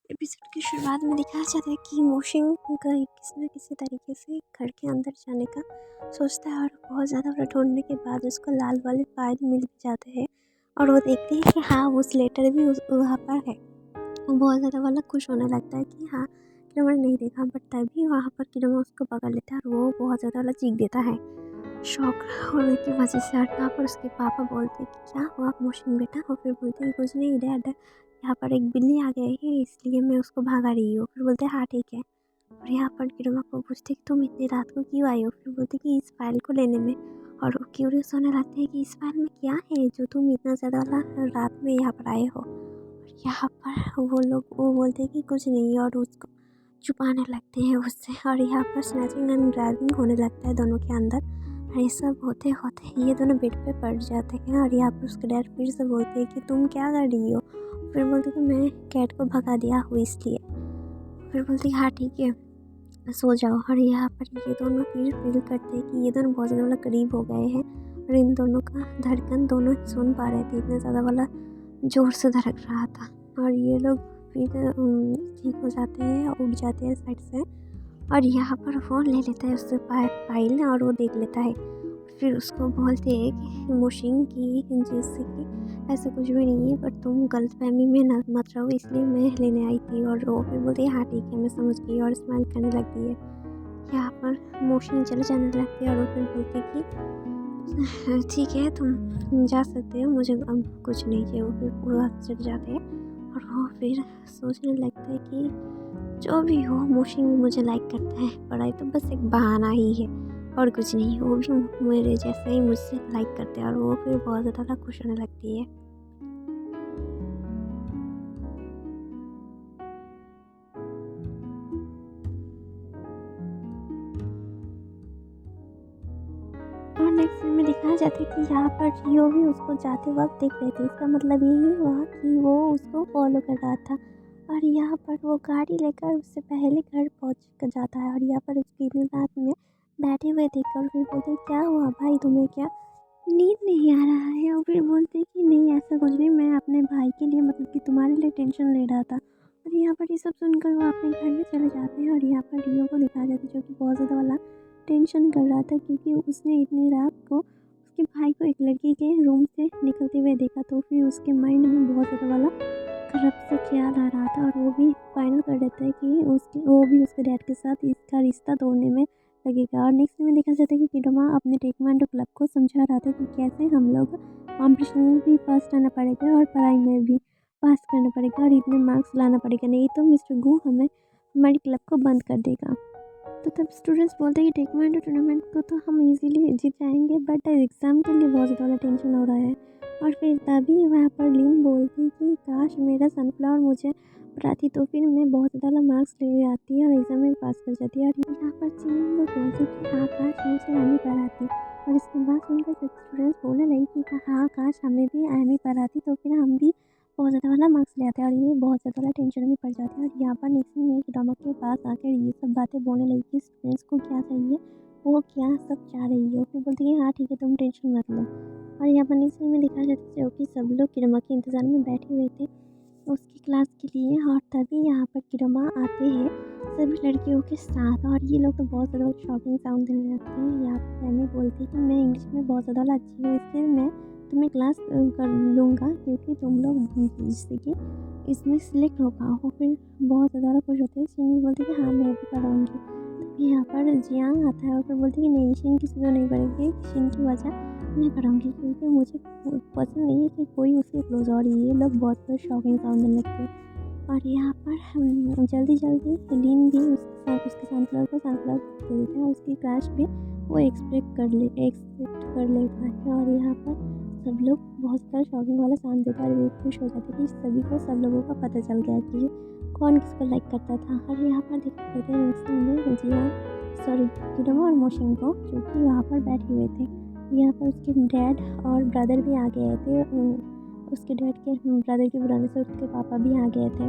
Episode की शुरुआत में दिखाया जाता है कि मोशिंग का किसी न किसी तरीके से घर के अंदर जाने का सोचता है और बहुत ज़्यादा वाला ढूंढने के बाद उसको लाल वाले फाइल मिल भी जाते हैं और वो देखते हैं कि हाँ उस लेटर भी उस वहाँ पर है। वो बहुत ज़्यादा वाला खुश होने लगता है कि हाँ किरमा ने नहीं देखा, बट तभी वहाँ पर किरमा उसको पकड़ लेता है और वो बहुत ज़्यादा वाला चीख देता है शौक होने की वजह से। और यहाँ पर उसके पापा बोलते हैं कि क्या हुआ मोशन बेटा, और फिर बोलते हैं कुछ नहीं डैड, यहाँ पर एक बिल्ली आ गई है इसलिए मैं उसको भगा रही हूँ। फिर बोलते हैं हाँ ठीक है। और यहाँ पर किरमा को पूछते कि तुम इतनी रात को क्यों आई हो। फिर बोलते कि इस फाइल को लेने में। और वो क्यूरियस होने लगते हैं कि इस फाइल में क्या है जो तुम इतना ज़्यादा वाला रात में यहाँ पर आए हो। और यहाँ पर वो बोलते हैं कि कुछ नहीं, और उसको छुपाने लगते हैं उससे। और यहाँ पर स्नैचिंग एंड ग्रैबिंग होने लगता है दोनों के अंदर। और ये सब होते होते ये दोनों बेड पे पड़ जाते हैं। और यहाँ पर उसके डैड फिर से बोलते हैं कि तुम क्या कर रही हो। फिर बोलते कि मैं कैट को भगा दिया हूँ इसलिए। फिर बोलती हाँ ठीक है सो जाओ। और यहाँ पर ये दोनों फिर फील करते हैं कि ये दोनों बहुत ज़्यादा वाला करीब हो गए हैं और इन दोनों का धड़कन दोनों ही सुन पा रहे थे, इतना ज़्यादा वाला जोर से धड़क रहा था। और ये लोग फिर ठीक हो जाते हैं, उठ जाते हैं साइड से। और यहाँ पर वो ले लेता है उससे फाइल और वो देख लेता है। फिर उसको बोलते हैं कि मोशिंग की जैसे कि ऐसा कुछ भी नहीं है, पर तुम गलतफहमी में न मत रहो इसलिए मैं लेने आई थी। और वो फिर बोलती है हाँ ठीक है मैं समझ गई और स्माइल करने लगती है। यहाँ पर मोशिंग चले जाने लगती है और वो फिर बोलती कि ठीक है तुम जा सकते हो, मुझे अब कुछ नहीं चाहिए। वो फिर पूरा चले जाते हैं और वो फिर सोचने लगता है कि जो भी हो मोशिंग भी मुझे लाइक करता है, पढ़ाई तो बस एक बहाना ही है और कुछ नहीं। वो भी मेरे जैसा ही मुझसे लाइक करते हैं और वो फिर बहुत ज़्यादा खुश होने लगती है। और नेक्स्ट सीन में दिखाया जाता है कि यहाँ पर रियो भी उसको जाते वक्त देख रही थी। इसका मतलब यही हुआ कि वो उसको फॉलो कर रहा था। और यहाँ पर वो गाड़ी लेकर उससे पहले घर पहुँच कर जाता है। और यहाँ पर उसकी रात में बैठे हुए देखकर फिर बोलते क्या हुआ भाई, तुम्हें क्या नींद नहीं आ रहा है। और फिर बोलते कि नहीं ऐसा कुछ नहीं, मैं अपने भाई के लिए मतलब कि तुम्हारे लिए टेंशन ले रहा था। और यहाँ पर ये सब सुनकर वो अपने घर में चले जाते हैं। और यहाँ पर रियो को दिखाया जाता है जो कि बहुत ज़्यादा वाला टेंशन कर रहा था, क्योंकि उसने इतनी रात को उसके भाई को एक लड़की के रूम से निकलते हुए देखा। तो फिर उसके माइंड में बहुत ज़्यादा वाला खराब सा ख्याल आ रहा था और वो भी फाइनल कर देता है कि वो भी उसके डैड के साथ इसका रिश्ता तोड़ने में लगेगा। और नेक्स्ट में देखा जाता है कि किडोमा अपने टेक्वांडो क्लब को समझा रहा था कि कैसे हम लोग कॉम्पिटिशन में भी फर्स्ट आना पड़ेगा और पढ़ाई में भी पास करना पड़ेगा और इतने मार्क्स लाना पड़ेगा, नहीं तो मिस्टर गू हमें हमारी क्लब को बंद कर देगा। तो तब स्टूडेंट्स बोलते हैं कि टेक्वांडो टूर्नामेंट को तो हम इजीली जीत जाएंगे, बट एग्ज़ाम के लिए बहुत ज़्यादा टेंशन हो रहा है। और फिर तभी वहाँ पर लिन बोलती कि काश मेरा सनफ्लावर मुझे पढ़ाती तो फिर मैं बहुत ज़्यादा मार्क्स ले आती और एग्ज़ाम में पास कर जाती। और यहाँ पर चिंग वो बोलती कि हाँ काश मुझे आमी पढ़ाती। और इसके बाद सुनकर सब स्टूडेंट्स बोलने लगी कि हाँ काश हमें भी आमी पढ़ाती तो फिर हम भी बहुत ज़्यादा वाला मार्क्स ले आते हैं। और ये बहुत ज़्यादा वाला टेंशन में पड़ जाते हैं। और यहाँ पर नेक्स्ट में ड्रामा के पास आकर ये सब बातें बोलने लगी कि स्टूडेंट्स को क्या चाहिए, वो क्या सब चाह रही हो। फिर बोलती है हाँ ठीक है तुम टेंशन मत लो। और यहाँ पर नेक्स्ट में दिखाया जाता है जो कि सब लोग किरमा के इंतज़ार में बैठे हुए थे उसकी क्लास के लिए। और तभी यहाँ पर किरमा आते हैं सभी लड़कियों के साथ। और ये लोग तो बहुत ज़्यादा शॉकिंग साउंड देने लगते हैं। यहाँ पर फैमी बोलती है कि मैं इंग्लिश में बहुत ज़्यादा अच्छी हूँ इसलिए मैं तुम्हें क्लास कर लूँगा क्योंकि तुम लोग जिससे कि इसमें सिलेक्ट हो पाओ। फिर बहुत ज़्यादा खुश होते हैं। शिंग बोलती है कि हाँ मैं भी पढ़ाऊँगी। तभी यहाँ पर जियांग आता है और फिर बोलती है कि नहीं शिंग किसी को नहीं पढ़ेगी, शिंग की वजह मैं पढ़ाऊँगी क्योंकि मुझे पसंद नहीं है कि कोई उससे क्लोज। और ये लोग बहुत शॉकिंग साउंड देने लगते हैं। और यहाँ पर जल्दी जल्दी लिन भी उसके सनफ्लावर को सनफ्लावर दे देता है और उसकी क्रश भी वो एक्सपेक्ट कर लेता है। और यहाँ पर सब लोग बहुत सारा शॉकिंग वाला साउंड देता है और खुश हो जाते हैं कि सभी को सब लोगों का पता चल गया कि कौन किसको लाइक करता था। और यहाँ पर देख सकते हैं में जिया सॉरी किडोमा और मोशिंग को जो कि वहाँ पर बैठे हुए थे। यहाँ पर उसके डैड और ब्रदर भी आ गए थे। उसके डैड के ब्रदर के बुलाने से उसके पापा भी आ गए थे।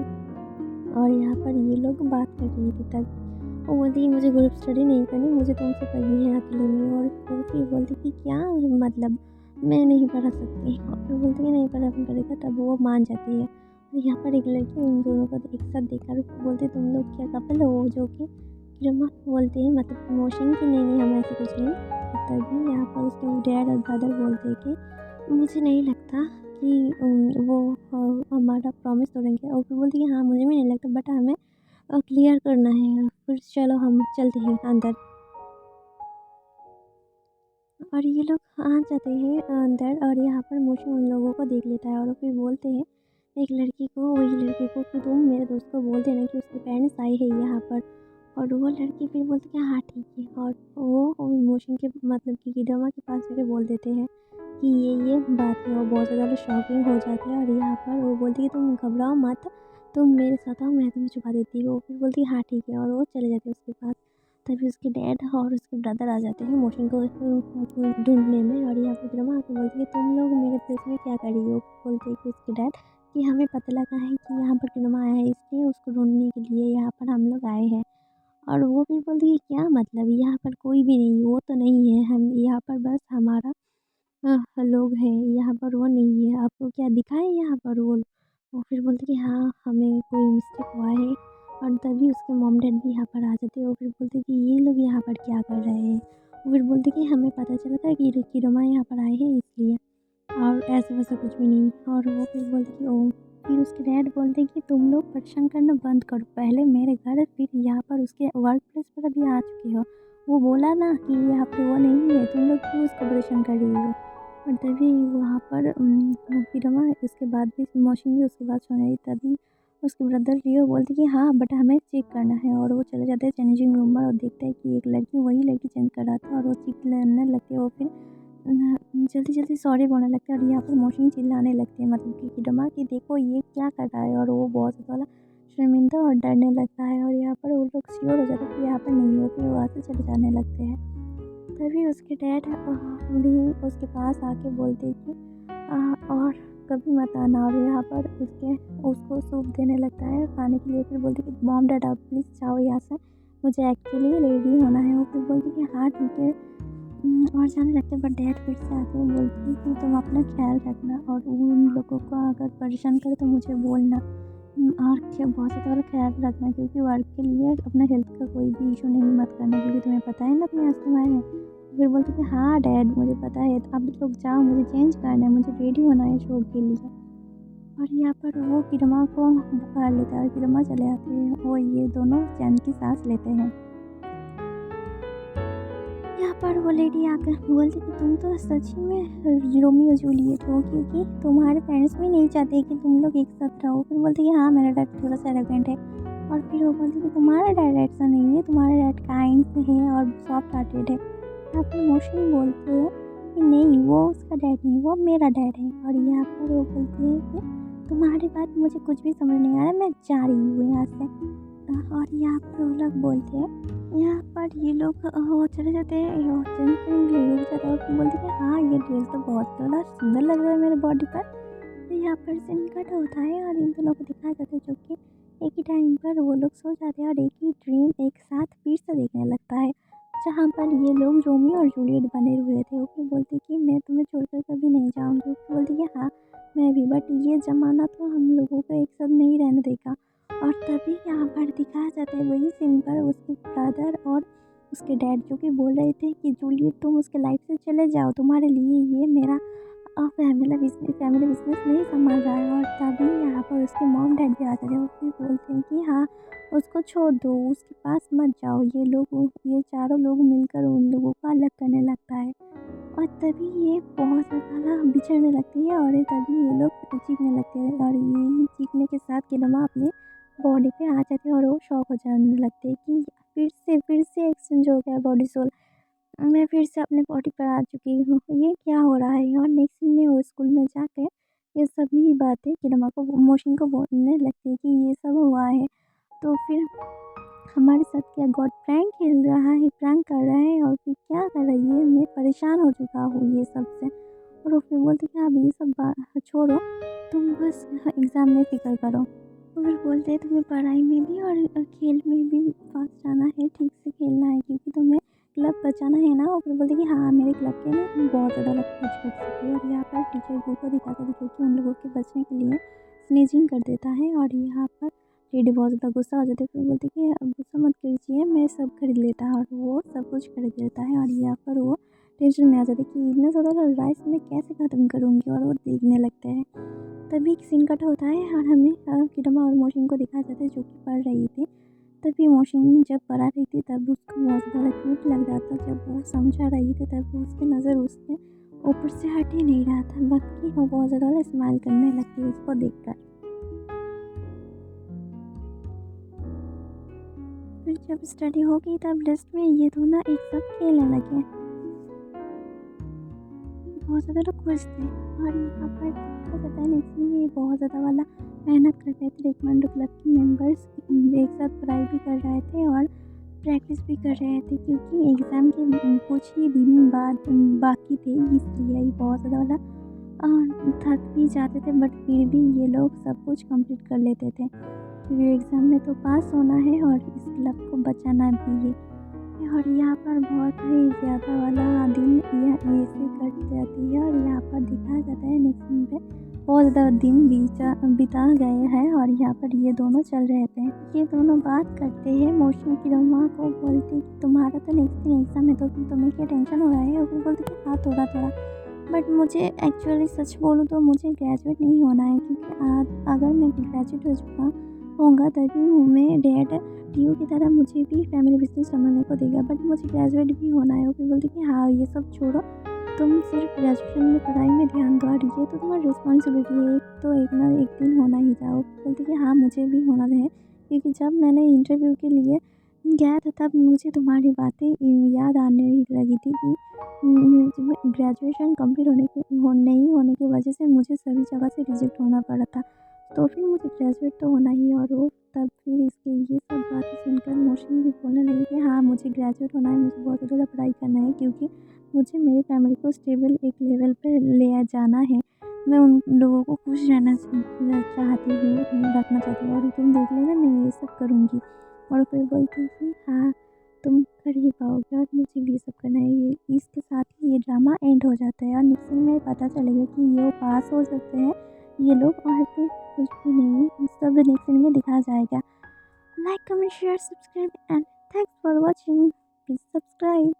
और यहाँ पर ये लोग बात कर रही थी तब वो बोलती मुझे ग्रुप स्टडी नहीं करनी, मुझे तुमसे पढ़नी है अकेले में। और फिर बोलती कि क्या मतलब मैं नहीं पढ़ा सकती। और फिर बोलती कि नहीं पढ़ा पड़ेगा, तब वो मान जाती है। यहाँ पर एक लड़की उन दोनों को एक साथ देखकर बोलते तुम लोग क्या कपल हो, जो कि किरमा बोलते हैं मतलब इमोशन की नहीं हम ऐसे कुछ नहीं। तभी यहाँ पर उसके डैड और ब्रदर बोलते हैं कि मुझे नहीं लगता कि वो हमारा प्रॉमिस तोड़ेंगे, और फिर बोलती है हाँ मुझे भी नहीं लगता, बट हमें क्लियर करना है, फिर चलो हम चलते हैं अंदर। और ये लोग आ जाते हैं अंदर, और यहाँ पर मोशी उन लोगों को देख लेता है और फिर बोलते हैं एक लड़की को, वही लड़की को, कि तुम मेरे दोस्त को बोल देना कि उसके पेरेंट्स आए हैं यहाँ पर। और वो लड़की फिर बोलती है हाँ ठीक है, और वो मोशन के मतलब कि ड्रामा के पास जाके बोल देते हैं कि ये बात है। वो बहुत ज़्यादा शॉकिंग हो जाते हैं, और यहाँ पर वो बोलती है तुम घबराओ मत, तुम मेरे साथ आओ, मैं तुम्हें छुपा देती हूँ। वो फिर बोलती है हाँ ठीक है, और वो चले जाते हैं उसके पास। तभी उसके डैड और उसके ब्रदर आ जाते हैं मोशन को ढूँढने में, और यहाँ पे ड्रामा आके बोलती है तुम लोग मेरे प्लेस में क्या कर रही हो। बोलते हैं कि उसके डैड कि हमें पता लगा है कि यहाँ पर ड्रामा आया है, इसलिए उसको ढूँढने के लिए यहाँ पर हम लोग आए हैं। और वो भी बोलती है क्या मतलब, यहाँ पर कोई भी नहीं, वो तो नहीं है, हम यहाँ पर बस हमारा लोग हैं, यहाँ पर वो नहीं है, आपको क्या दिखाएँ यहाँ पर वो फिर बोलती कि हाँ हमें कोई मिस्टेक हुआ है। और तभी उसके मॉम डैड भी यहाँ पर आ जाते हैं। वो फिर बोलते कि ये लोग यहाँ पर क्या कर रहे हैं। वो फिर बोलते कि हमें पता चला था कि किरमा यहाँ पर आए हैं इसलिए, और ऐसा वैसा कुछ भी नहीं। और वो फिर बोलती कि ओ, फिर उसके डैड बोलते कि तुम लोग परेशान करना बंद करो, पहले मेरे घर फिर यहाँ पर उसके वर्क प्लेस पर अभी आ चुके हो। वो बोला ना कि यहाँ पे वो नहीं है, तुम लोग क्यों उसको परेशान कर रही हो। और तभी वहाँ पर फिरमा इसके बाद भी मौसम भी उसके बाद सुनाई। तभी उसके ब्रदर रियो बोलते कि हाँ बट हमें चेक करना है, और वो चले जाते हैं चेंजिंग रूम में और देखते हैं कि एक लड़की वही लड़की चेंज कर रहा था, और वो चीखने लगती है। वो फिर जल्दी-जल्दी सॉरी बोलने लगते हैं, और यहाँ पर मोशन चिल्लाने लगते हैं मतलब कि किडमा कि देखो ये क्या कर रहा है। और वो बहुत ज़्यादा शर्मिंदा और डरने लगता है, और यहाँ पर वो लोग श्योर हो जाते हैं कि यहाँ पर नहीं है, फिर वो वहाँ से चले जाने लगते हैं। तभी उसके डैड भी उसके पास आके बोलते कि और कभी मत आना, और यहाँ पर उसको सूप देने लगता है खाने के लिए। फिर बोलती कि मॉम डैड आप प्लीज़ जाओ यहाँ से, मुझे एक्चुअली रेडी होना है। वो फिर बोलती कि हाँ ठीक है, और जाने लगते हैं। बट डैड फिर से आके बोलती है कि तुम अपना ख्याल रखना, और उन लोगों को अगर परेशान करे तो मुझे बोलना। और क्या बहुत ज़्यादा ख्याल रखना, क्योंकि वर्क के लिए अपना हेल्थ का कोई भी इशू नहीं मत करना, क्योंकि तुम्हें पता है ना तुम्हें अस्थमा है। फिर बोलती कि हाँ डैड मुझे पता है, अब लोग जाओ, मुझे चेंज करना है, मुझे रेडी होना है शो के लिए। और यहाँ पर वो किरमा को बुखार लेता है, और किरमा चले आते हैं, और ये दोनों चैन की सांस लेते हैं। यहाँ पर वो लेडी आकर बोलती कि तुम तो सच ही में रोमियो जूलियट हो, क्योंकि तुम्हारे पेरेंट्स भी नहीं चाहते कि तुम लोग एक साथ रहो। फिर बोलती कि हाँ मेरा डैड थोड़ा सा एरोगेंट है। और फिर वो बोलती कि तुम्हारा डैड ऐसा नहीं है, तुम्हारा डैड काइंड है और सॉफ्ट हार्टेड है। यहाँ पर इमोशनली बोलते हैं कि नहीं वो उसका डैड नहीं, वो मेरा डैड है। और यहाँ पर वो बोलती है कि तुम्हारी बात मुझे कुछ भी समझ नहीं आ रहा, मैं जा रही हूँ यहाँ से। और यहाँ पर वो लोग बोलते हैं, यहाँ पर ये लोग वो चले जाते हैं, ये चेंज करने के लिए रुक जाता है, और फिर बोलते हैं कि हाँ ये ड्रेस तो बहुत ज़्यादा सुंदर लग रहा है मेरे बॉडी पर। तो यहाँ पर सीन कट होता है, और इन दोनों को दिखाया जाता है, जो कि एक ही टाइम पर वो लोग सो जाते हैं, और एक ही ड्रीम एक साथ फिर से देखने लगता है, जहाँ पर ये लोग रोमियो और जूलियट बने हुए थे। वो फिर बोलती कि मैं तुम्हें छोड़कर कभी नहीं जाऊँगी। वो फिर बोलती कि हाँ मैं भी, बट ये ज़माना तो हम लोगों को एक साथ नहीं रहने देगा। और तभी यहाँ पर दिखाया जाता है वही सीन पर उसके ब्रदर और उसके डैड, जो कि बोल रहे थे कि जूलियट तुम उसके लाइफ से चले जाओ, तुम्हारे लिए ये मेरा फैमिली बिजनेस नहीं संभाल रहा है। और तभी यहाँ पर उसके मॉम डैड भी आ जाते हैं। वो फिर बोलते हैं कि हाँ उसको छोड़ दो, उसके पास मत जाओ। ये चारों लोग मिलकर उन लोगों को अलग करने लगता है, और तभी ये बहुत ज़्यादा बिछड़ने लगती है, और तभी ये लोग चीखने लगते हैं, और यही चीखने के साथ किरमा अपने बॉडी पे आ जाते हैं, और वो शॉक हो जाने लगते हैं कि फिर से एक्सचेंज हो गया बॉडी सोल, मैं फिर से अपने बॉडी पर आ चुकी हूँ, ये क्या हो रहा है। और नेक्स्ट सीन में वो स्कूल में जाकर ये सभी बातें किरमा को मोशन को बोलने लगती है कि ये सब हुआ है, तो फिर हमारे साथ क्या गॉड प्रैंक खेल रहा है, प्रैंक कर रहा है, और फिर क्या कर रही है, मैं परेशान हो चुका हूँ ये सब से। और वो फिर बोलते कि अब ये सब बात छोड़ो, तुम बस एग्ज़ाम में फ़िक्र करो। वो फिर बोलते हैं तुम्हें पढ़ाई में भी और खेल में भी पास जाना है, ठीक से खेलना है, क्योंकि तुम्हें क्लब बचाना है ना। और फिर बोलते कि हाँ मेरे क्लब के लिए बहुत ज़्यादा कुछ कर सकती है। और यहाँ पर टीचर को दिखाते थे, क्योंकि उन लोगों के बचने के लिए स्नीजिंग कर देता है और यहाँ पर टेडी बहुत ज़्यादा गुस्सा हो जाता है। फिर बोलती है कि अब गुस्सा मत कीजिए, मैं सब खरीद लेता है और वो सब कुछ खरीद लेता है। और यहाँ पर वो टेंशन में आ जाता है कि इतना ज़्यादा राइस मैं कैसे ख़त्म करूँगी, और वो देखने लगते हैं। तभी सीन कट होता है और हमें किरमा और मोशिन को दिखाया जाता है जो कि पढ़ रही थी। तभी मोशिन जब पढ़ा रही थी तब उसको बहुत ज़्यादा क्यूट लग रहा था। जब वो समझा रही थी तब उसकी नज़र उसके ऊपर से हट ही नहीं रहा था, बल्कि वो बहुत ज़्यादा स्माइल करने लगती है उसको देखकर। फिर जब स्टडी हो गई तब लिस्ट में ये दोनों एक साथ खेलने लगे। बहुत ज़्यादा लोग खुश थे और यहाँ पर देखा जाता है नेक्स्ट में ये बहुत ज़्यादा वाला मेहनत कर रहे थे। रिकमेंडो क्लब के मेंबर्स एक साथ पढ़ाई भी कर रहे थे और प्रैक्टिस भी कर रहे थे, क्योंकि एग्ज़ाम के कुछ ही दिन बाद बाकी थे, इसलिए ये बहुत ज़्यादा वाला थक भी जाते थे, बट फिर भी ये लोग सब कुछ कंप्लीट कर लेते थे, क्योंकि एग्ज़ाम में तो पास होना है और इस क्लब को बचाना भी है। और यहाँ पर बहुत ही ज़्यादा वाला दिन यह ऐसे कट जाती है और यहाँ पर दिखाया जाता है नेक्स्ट सीन पे बहुत ज़्यादा दिन बिता गए हैं और यहाँ पर ये दोनों चल रहे थे। ये दोनों बात करते हैं। मोशन की रोमा को बोलती कि तुम्हारा तो नेक्स्ट दिन एग्ज़ाम है, तो तुम्हें क्या टेंशन हो रहा है? और वो बोलती कि हाँ थोड़ा थोड़ा, बट मुझे एक्चुअली सच बोलूँ तो मुझे ग्रेजुएट नहीं होना है, क्योंकि अगर मैं ग्रेजुएट हो चुका होऊँगा तभी मैं डैड टीयू की तरह मुझे भी फैमिली बिजनेस संभालने को देगा, बट मुझे ग्रेजुएट भी होना है। वो फिर बोलती कि हाँ ये सब छोड़ो, तुम सिर्फ ग्रेजुएशन में पढ़ाई में ध्यान दो और ये तो तुम्हारी रिस्पॉन्सिबिलिटी है, तो एक ना एक दिन होना ही था। वो बोलती कि हाँ मुझे भी होना है, क्योंकि जब मैंने इंटरव्यू के लिए गया था तब मुझे तुम्हारी बातें याद आने लगी थी कि ग्रेजुएशन कंप्लीट नहीं होने की वजह से मुझे सभी जगह से रिजेक्ट होना पड़ा था, तो फिर मुझे ग्रेजुएट तो होना ही है। और वो तब फिर इसके ये सब बातें सुनकर मोशन भी बोलने लगी कि हाँ मुझे ग्रेजुएट होना है, मुझे बहुत ज़्यादा पढ़ाई करना है, क्योंकि मुझे मेरी फैमिली को स्टेबल एक लेवल पर ले जाना है। मैं उन लोगों को खुश रहना चाहती हूँ, रखना चाहती हूँ, और तुम देख लेना मैं ये सब करूँगी। और फिर बोलती कि हाँ तुम कर ही पाओगे और मुझे भी ये सब करना है। ये इसके साथ ही ये ड्रामा एंड हो जाता है और नेक्स्ट सीन में पता चलेगा कि ये पास हो सकते हैं ये लोग, और फिर कुछ भी नहीं, सब नेक्स्ट सीन में दिखाया जाएगा। Like comment share subscribe and thanks for watching, please subscribe.